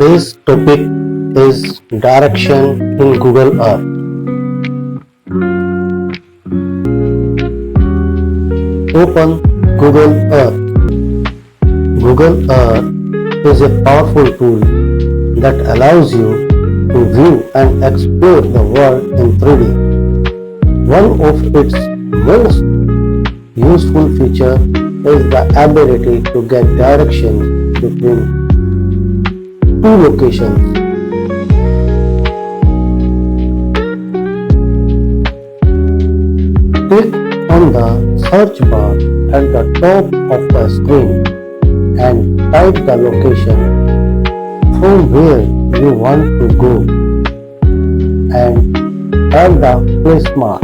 Today's topic is direction in Google Earth. Open Google Earth. Google Earth is a powerful tool that allows you to view and explore the world in 3D. One of its most useful features is the ability to get directions between two locations. Click on the search bar at the top of the screen and type the location from where you want to go and tap the place mark.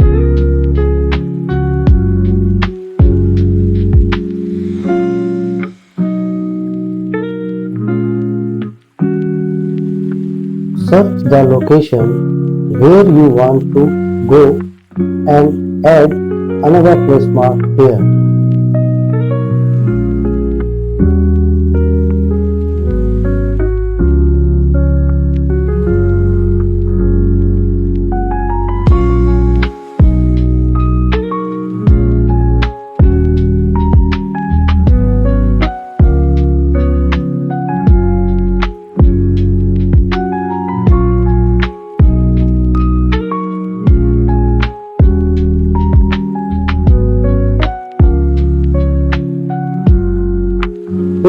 Search the location where you want to go and add another place mark here.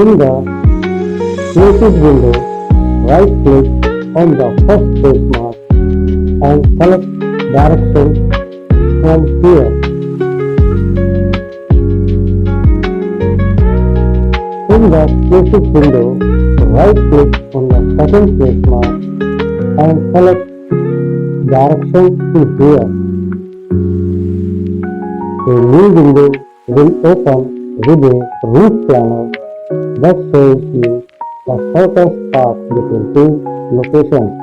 In the Places window, right-click on the first place mark and select Direction from here. In the Places window, right-click on the second place mark and select Direction to here. A new window will open with a route planner that shows you the shortest path between two locations.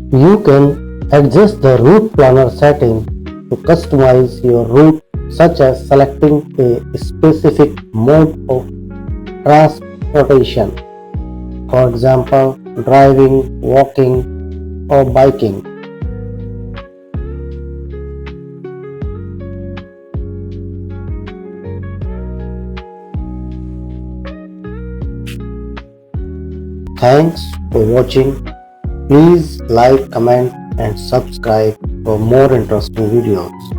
You can adjust the route planner setting to customize your route, such as selecting a specific mode of transportation, for example, driving, walking, or biking. Thanks for watching. Please like, comment and subscribe for more interesting videos.